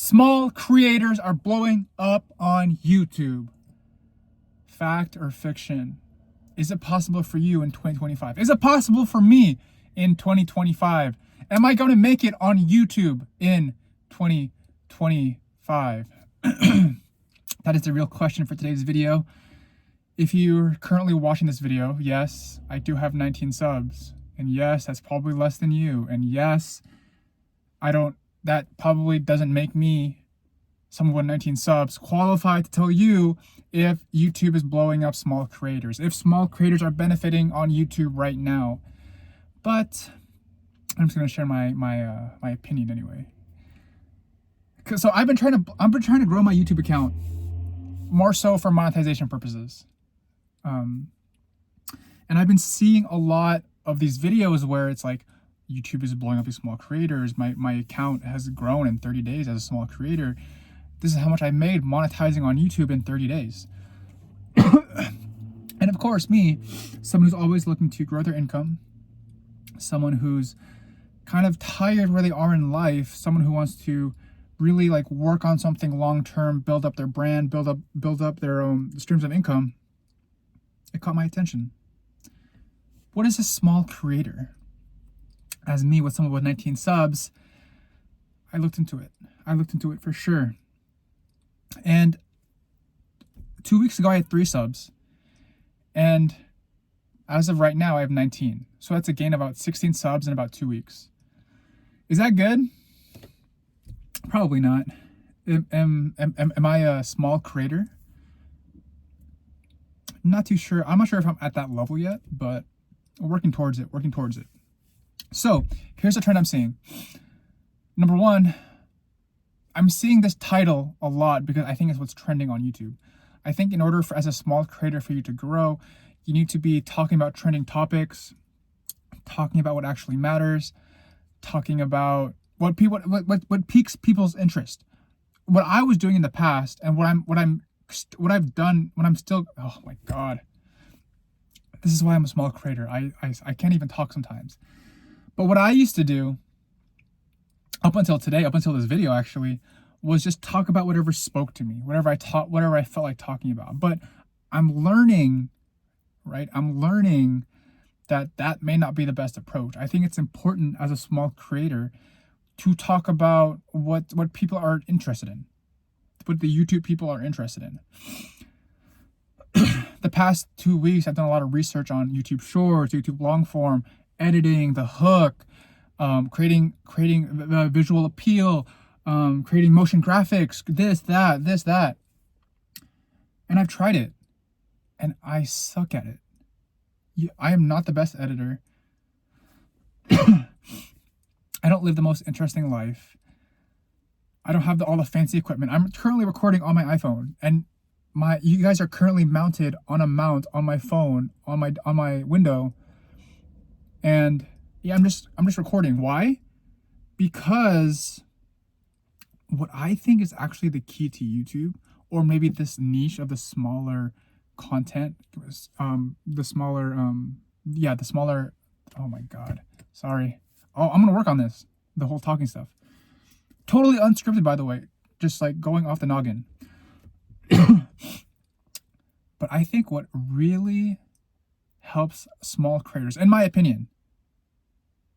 Small creators are blowing up on YouTube. Fact or fiction? Is it possible for you in 2025? Is it possible for me in 2025? Am I going to make it on YouTube in 2025? That is the real question for today's video. If you're currently watching this video, yes, I do have 19 subs. And yes, that's probably less than you. And yes, that probably doesn't make me, someone with 19 subs, qualified to tell you if YouTube is blowing up small creators, if small creators are benefiting on YouTube right now. But I'm just gonna share my opinion anyway. So I've been trying to grow my YouTube account more so for monetization purposes. And I've been seeing a lot of these videos where it's like YouTube is blowing up these small creators. My account has grown in 30 days as a small creator. This is how much I made monetizing on YouTube in 30 days. And of course, me, someone who's always looking to grow their income, someone who's kind of tired where they are in life, someone who wants to really like work on something long-term, build up their brand, build up their streams of income. It caught my attention. What is a small creator? As me, with someone with 19 subs, I looked into it. I looked into it for sure. And 2 weeks ago, I had 3 subs. And as of right now, I have 19. So that's a gain of about 16 subs in about 2 weeks. Is that good? Probably not. Am I a small creator? Not too sure. I'm not sure if I'm at that level yet, but working towards it. So here's the trend I'm seeing. Number one, I'm seeing this title a lot because I think it's what's trending on YouTube. I think in order for, as a small creator, for you to grow, you need to be talking about trending topics, talking about what actually matters, talking about what piques people's interest. What I was doing in the past, and what I've done when I'm still, oh my God, this is why I'm a small creator. I can't even talk sometimes. But what I used to do up until today, up until this video actually, was just talk about whatever spoke to me, whatever I felt like talking about. But I'm learning, right? I'm learning that may not be the best approach. I think it's important as a small creator to talk about what people are interested in, what the YouTube people are interested in. The past 2 weeks, I've done a lot of research on YouTube Shorts, YouTube long form, editing, the hook, creating visual appeal, creating motion graphics, this, that. And I've tried it, and I suck at it. I am not the best editor. I don't live the most interesting life. I don't have all the fancy equipment. I'm currently recording on my iPhone, and you guys are currently mounted on a mount on my phone, on my window. And yeah, I'm just recording. Why? Because what I think is actually the key to YouTube, or maybe this niche of the smaller content, the smaller, oh my God, sorry. Oh, I'm gonna work on this, the whole talking stuff. Totally unscripted, by the way, just like going off the noggin. But I think what really helps small creators, in my opinion,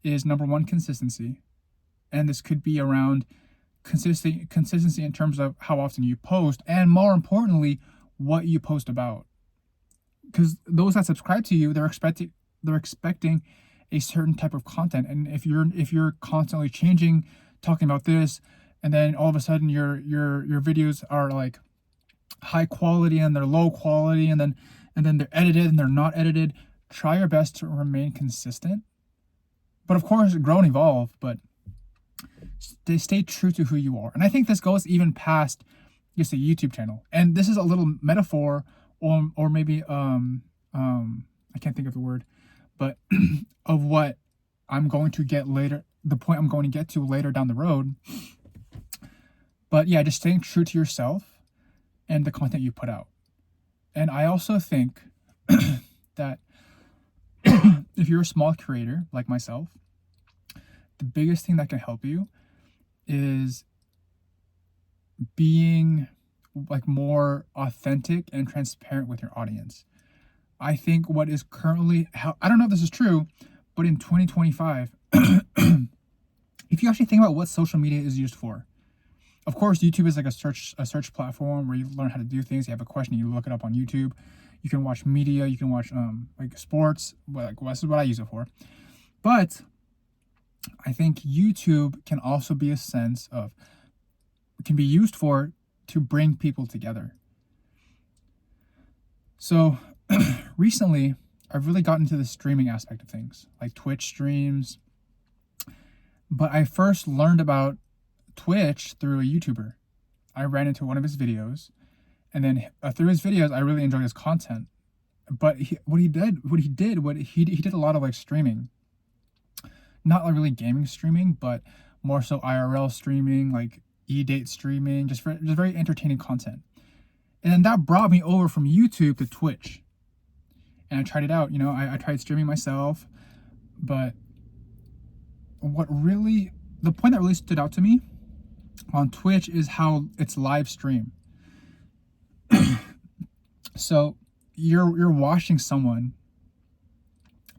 is number one, consistency. And this could be around consistency in terms of how often you post, and more importantly, what you post about. Because those that subscribe to you, they're expecting a certain type of content. And if you're constantly changing, talking about this, and then all of a sudden your videos are like high quality and they're low quality, and then they're edited and they're not edited, try your best to remain consistent. But of course, grow and evolve, but stay true to who you are. And I think this goes even past just a YouTube channel. And this is a little metaphor, or maybe I can't think of the word, but of what I'm going to get later, the point I'm going to get to later down the road. But yeah, just staying true to yourself and the content you put out. And I also think that if you're a small creator like myself, the biggest thing that can help you is being like more authentic and transparent with your audience. I think what is currently, I don't know if this is true, but in 2025, if you actually think about what social media is used for, of course, YouTube is like a search platform where you learn how to do things. You have a question, you look it up on YouTube. You can watch media, you can watch like sports. Like, well, this is what I use it for. But I think YouTube can also be a sense of, can be used for to bring people together. So recently, I've really gotten into the streaming aspect of things, like Twitch streams. But I first learned about Twitch through a YouTuber. I ran into one of his videos, and then through his videos, I really enjoyed his content. But he did a lot of like streaming, not like really gaming streaming, but more so IRL streaming, like e-date streaming, just very entertaining content. And then that brought me over from YouTube to Twitch, and I tried it out. You know, I tried streaming myself, but the point that really stood out to me on Twitch is how it's live stream. So you're watching someone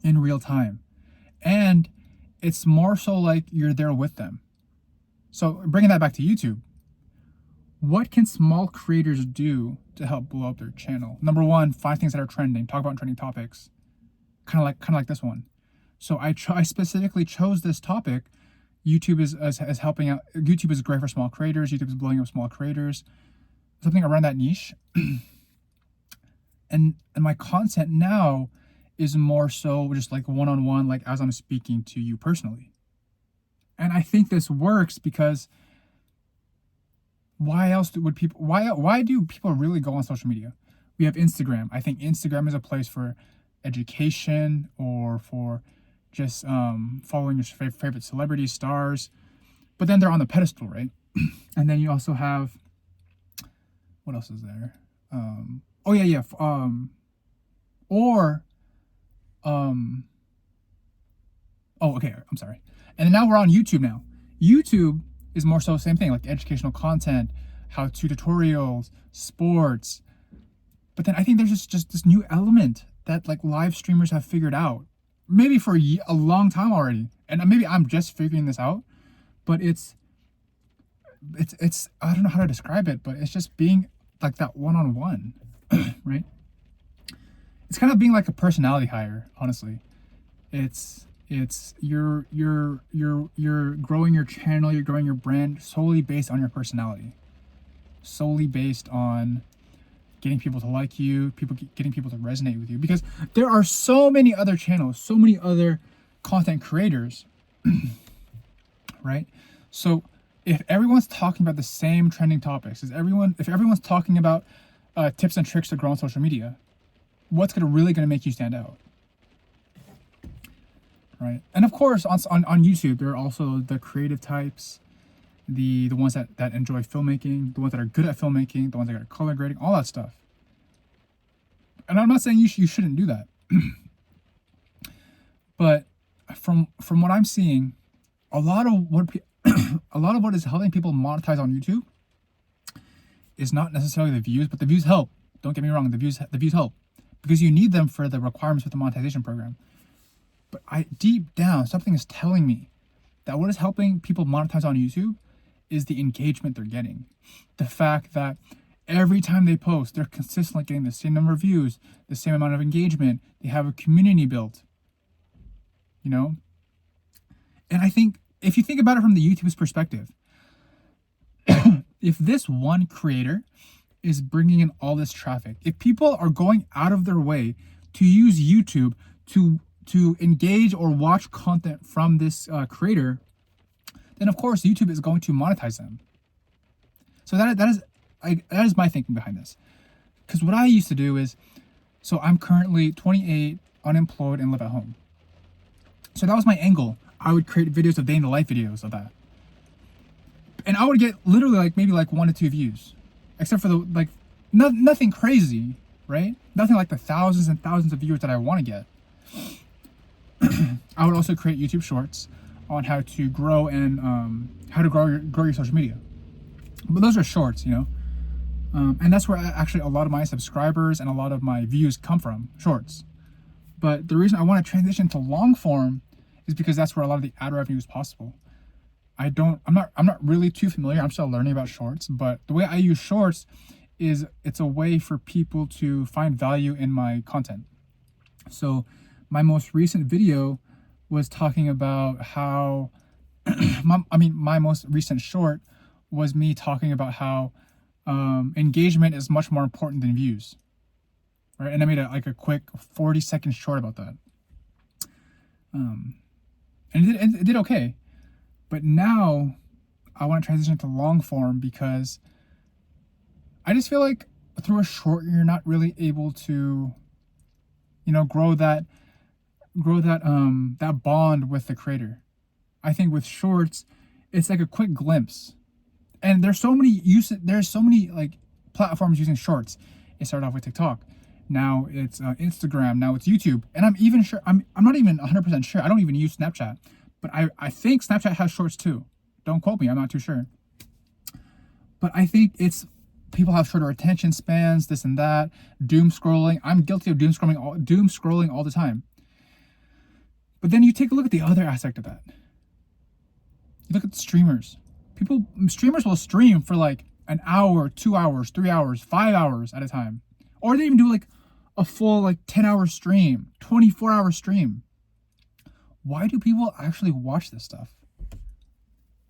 in real time, and it's more so like you're there with them. So bringing that back to YouTube, what can small creators do to help blow up their channel? Number one, find things that are trending. Talk about trending topics, kind of like this one. So I specifically chose this topic. YouTube is helping out. YouTube is great for small creators. YouTube is blowing up small creators. Something around that niche. And my content now is more so just like one-on-one, like as I'm speaking to you personally. And I think this works because why do people really go on social media? We have Instagram. I think Instagram is a place for education or for just following your favorite celebrities, stars. But then they're on the pedestal, right? And then you also have, what else is there? Oh okay, I'm sorry. And then now we're on YouTube now. YouTube is more so the same thing, like educational content, how-to tutorials, sports. But then I think there's just this new element that like live streamers have figured out, maybe for a long time already. And maybe I'm just figuring this out, but it's I don't know how to describe it, but it's just being like that one-on-one, right? It's kind of being like a personality hire, honestly. It's you're growing your channel, you're growing your brand solely based on your personality, solely based on getting people to like you, getting people to resonate with you, because there are so many other channels, so many other content creators, right? So if everyone's talking about the same trending topics, if everyone's talking about tips and tricks to grow on social media, what's really gonna make you stand out? Right? And of course, on YouTube, there are also the creative types, the ones that enjoy filmmaking, the ones that are good at filmmaking, the ones that are color grading, all that stuff. And I'm not saying you shouldn't do that, but from what I'm seeing, a lot of what is helping people monetize on YouTube is not necessarily the views, but the views help. Don't get me wrong, the views help because you need them for the requirements with the monetization program. But deep down, something is telling me that what is helping people monetize on YouTube is the engagement they're getting. The fact that every time they post, they're consistently getting the same number of views, the same amount of engagement. They have a community built, you know? And I think if you think about it from the YouTube's perspective, if this one creator is bringing in all this traffic, if people are going out of their way to use YouTube to engage or watch content from this creator, then of course YouTube is going to monetize them. So that is my thinking behind this. Because what I used to do is, so I'm currently 28, unemployed, and live at home. So that was my angle. I would create videos of day in the life videos of that. And I would get literally maybe 1 to 2 views. Except for the nothing crazy, right? Nothing like the thousands and thousands of viewers that I want to get. I would also create YouTube shorts on how to grow and how to grow your social media. But those are shorts, and that's where actually a lot of my subscribers and a lot of my views come from, shorts. But the reason I want to transition to long form is because that's where a lot of the ad revenue is possible. I'm not really too familiar. I'm still learning about shorts, but the way I use shorts is it's a way for people to find value in my content. So my most recent video was talking about how my most recent short was me talking about how engagement is much more important than views, right? And I made a quick 40-second short about that. And it did okay. But now I want to transition to long form because I just feel like through a short, you're not really able to, grow that bond with the creator. I think with shorts, it's like a quick glimpse. And there's so many like platforms using shorts. It started off with TikTok. Now it's Instagram. Now it's YouTube. And I'm not even 100% sure. I don't even use Snapchat. But I think Snapchat has shorts too. Don't quote me. I'm not too sure. But I think people have shorter attention spans, this and that, doom scrolling. I'm guilty of doom scrolling all the time. But then you take a look at the other aspect of that. You look at the streamers. Streamers will stream for like an hour, 2 hours, 3 hours, 5 hours at a time. Or they even do like a full like 10-hour stream, 24-hour stream. Why do people actually watch this stuff?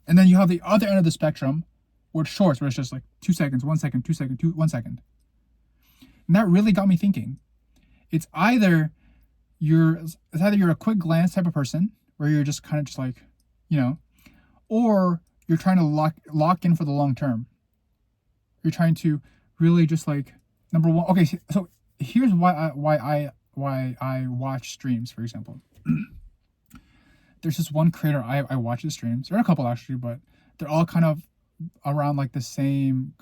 And then you have the other end of the spectrum, where it's shorts, where it's just like 2 seconds, 1 second, 2 seconds, 1 second. And that really got me thinking. It's either you're a quick glance type of person, where you're just kind of just like, or you're trying to lock in for the long term. You're trying to really just like, number one. Okay, so here's why I watch streams, for example. There's just one creator I watch his streams. There are a couple actually, but they're all kind of around like the same.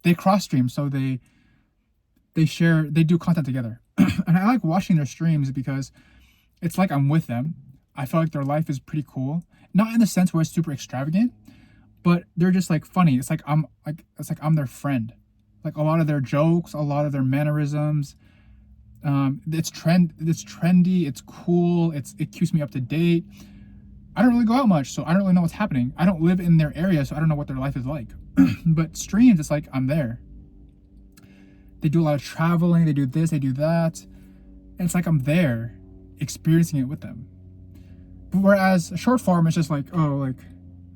They cross stream, so they do content together, and I like watching their streams because it's like I'm with them. I feel like their life is pretty cool, not in the sense where it's super extravagant, but they're just like funny. It's like I'm their friend. Like a lot of their jokes, a lot of their mannerisms. It's trendy, it's cool, it keeps me up to date. I don't really go out much, so I don't really know what's happening. I don't live in their area, so I don't know what their life is like. But streams, it's like I'm there. They do a lot of traveling, they do this, they do that. And it's like I'm there, experiencing it with them. But whereas short form is just like, oh, like,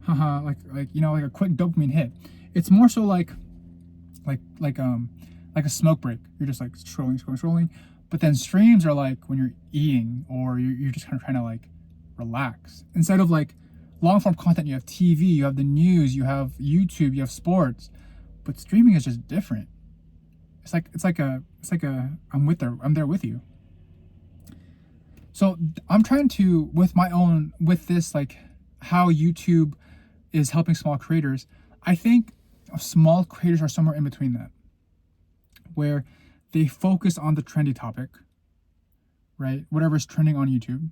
haha, like a quick dopamine hit. It's more so like a smoke break. You're just like scrolling. But then streams are like when you're eating or you're just kind of trying to like relax. Instead of like long form content, you have TV, you have the news, you have YouTube, you have sports. But streaming is just different. It's like I'm there with you. So I'm trying to with this like how YouTube is helping small creators. I think small creators are somewhere in between that, where they focus on the trendy topic, right? Whatever's trending on YouTube.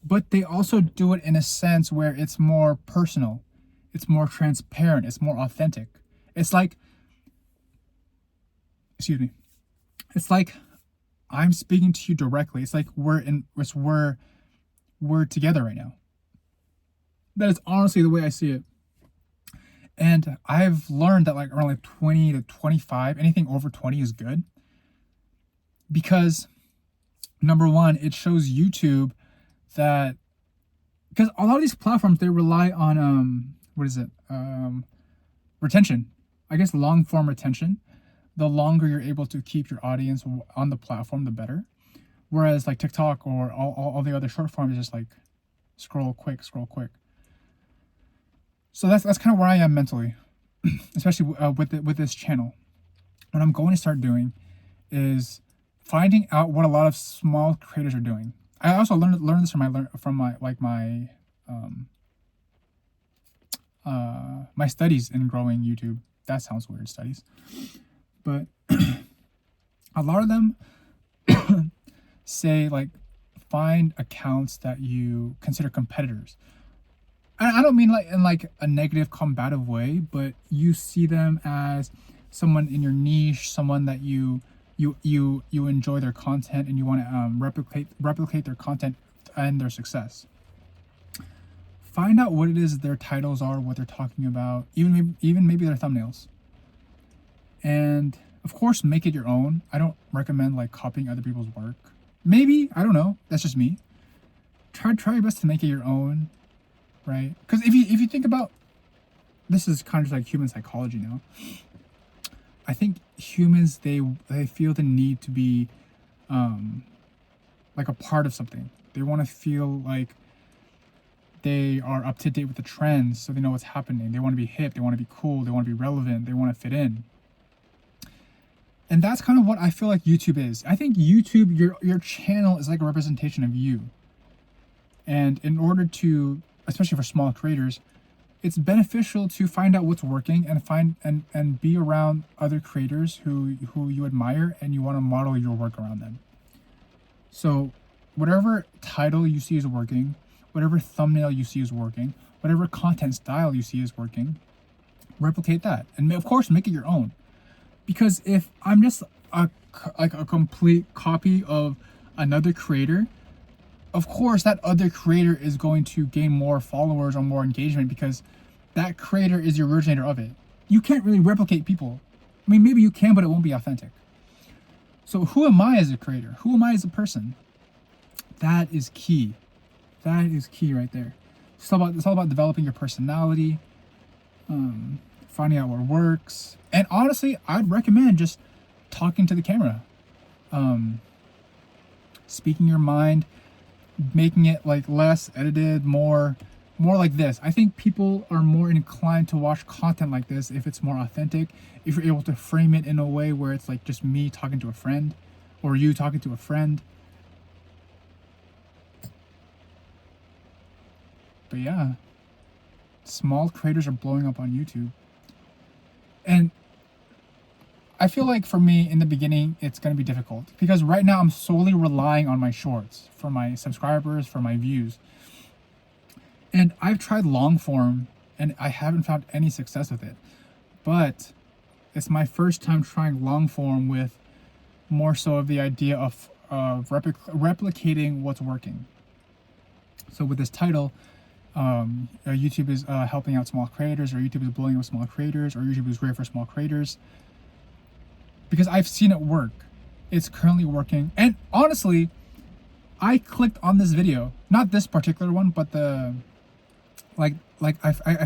But they also do it in a sense where it's more personal, it's more transparent, it's more authentic. It's like I'm speaking to you directly. It's like we're together right now. That is honestly the way I see it. And I've learned that like around like 20 to 25, anything over 20 is good. Because number one, it shows YouTube that, because a lot of these platforms, they rely on retention. I guess long form retention. The longer you're able to keep your audience on the platform, the better. Whereas like TikTok or all the other short forms is just like scroll quick. So that's kind of where I am mentally, especially with this channel. What I'm going to start doing is finding out what a lot of small creators are doing. I also learned this from my studies in growing YouTube. That sounds weird, studies, but a lot of them say like find accounts that you consider competitors. I don't mean like in like a negative combative way, but you see them as someone in your niche, someone that you enjoy their content and you want to replicate their content and their success. Find out what it is their titles are, what they're talking about, even maybe their thumbnails. And of course, make it your own. I don't recommend like copying other people's work. Maybe, I don't know. That's just me. Try your best to make it your own, right? Because if you think about, this is kind of like human psychology now. I think humans, they feel the need to be like a part of something. They want to feel like they are up to date with the trends, so they know what's happening. They want to be hip, they want to be cool, they want to be relevant, they want to fit in. And that's kind of what I feel like YouTube is. I think YouTube, your channel is like a representation of you. And in order to, especially for small creators, it's beneficial to find out what's working and be around other creators who you admire and you want to model your work around them. So whatever title you see is working, whatever thumbnail you see is working, whatever content style you see is working, replicate that. And of course, make it your own. Because if I'm just a complete copy of another creator, of course that other creator is going to gain more followers or more engagement because that creator is the originator of it. You can't really replicate people. I mean, maybe you can, but it won't be authentic. So who am I as a creator? Who am I as a person? That is key. That is key right there. It's all about developing your personality, finding out what works. And honestly, I'd recommend just talking to the camera, speaking your mind, making it like less edited, more like this. I think people are more inclined to watch content like this if it's more authentic, if you're able to frame it in a way where it's like just me talking to a friend or you talking to a friend. But yeah, small creators are blowing up on YouTube. And I feel like for me in the beginning, it's going to be difficult because right now I'm solely relying on my shorts for my subscribers, for my views. And I've tried long form and I haven't found any success with it. But it's my first time trying long form with more so of the idea of replicating what's working. So with this title, YouTube is helping out small creators, or YouTube is blowing up small creators, or YouTube is great for small creators. Because I've seen it work. It's currently working. And honestly, I clicked on this video, not this particular one, but the I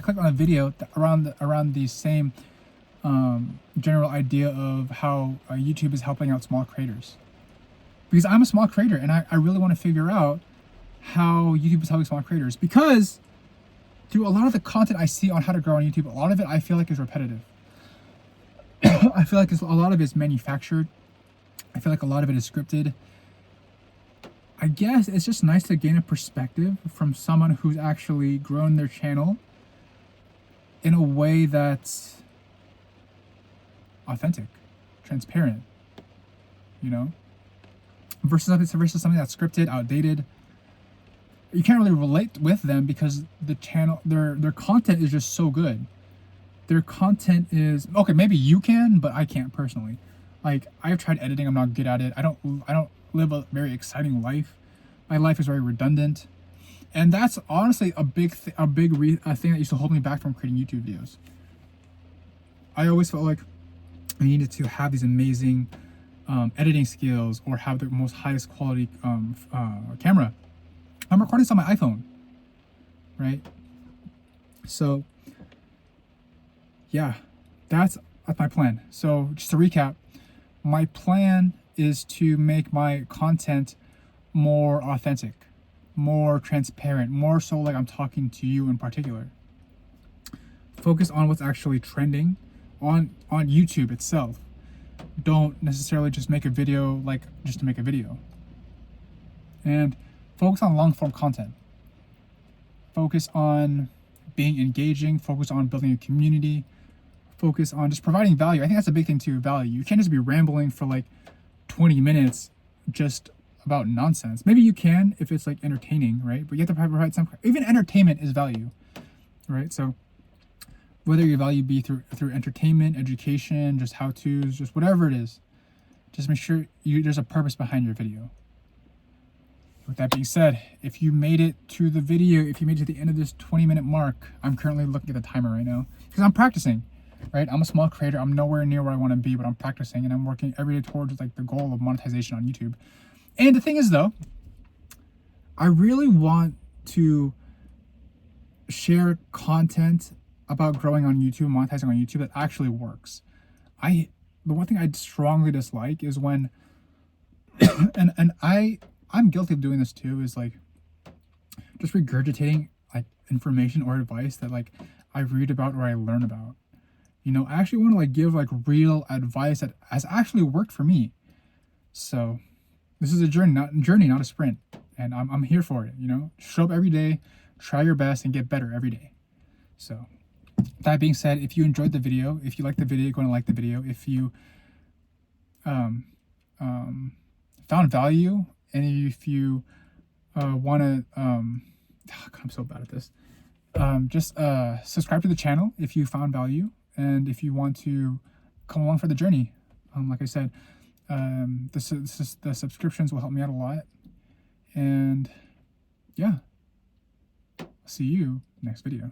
clicked on a video around the same general idea of how YouTube is helping out small creators. Because I'm a small creator and I really want to figure out how YouTube is helping small creators, because through a lot of the content I see on how to grow on YouTube, a lot of it I feel like is repetitive. I feel like a lot of it is manufactured. I feel like a lot of it is scripted. I guess it's just nice to gain a perspective from someone who's actually grown their channel in a way that's authentic, transparent, you know, versus something that's scripted, outdated. You can't really relate with them because the channel, their content is just so good. Their content is okay. Maybe you can, but I can't personally. Like, I've tried editing. I'm not good at it. I don't live a very exciting life. My life is very redundant, and that's honestly a big thing that used to hold me back from creating YouTube videos. I always felt like I needed to have these amazing editing skills or have the most highest quality camera. I'm recording this on my iPhone, right? So yeah, that's my plan. So just to recap, my plan is to make my content more authentic, more transparent, more so like I'm talking to you in particular. Focus on what's actually trending on YouTube itself. Don't necessarily just make a video like just to make a video. And focus on long form content. Focus on being engaging, focus on building a community, focus on just providing value. I think that's a big thing too, value. You can't just be rambling for like 20 minutes just about nonsense. Maybe you can if it's like entertaining, right? But you have to provide some, even entertainment is value. right? So whether your value be through entertainment, education, just how-tos, just whatever it is, just make sure there's a purpose behind your video. With that being said, if you made it to the video, if you made it to the end of this 20-minute mark, I'm currently looking at the timer right now because I'm practicing, right? I'm a small creator. I'm nowhere near where I want to be, but I'm practicing and I'm working every day towards like the goal of monetization on YouTube. And the thing is though, I really want to share content about growing on YouTube, monetizing on YouTube that actually works. The one thing I strongly dislike is when, and I'm guilty of doing this too, is like just regurgitating like information or advice that like I read about or I learn about. You know, I actually want to like give like real advice that has actually worked for me. So this is a journey, not a sprint. And I'm here for it, you know. Show up every day, try your best, and get better every day. So that being said, if you enjoyed the video, if you liked the video, you're going to like the video. If you found value, and if you want to, I'm so bad at this. Just subscribe to the channel if you found value, and if you want to come along for the journey. Like I said, the subscriptions will help me out a lot. And yeah, see you next video.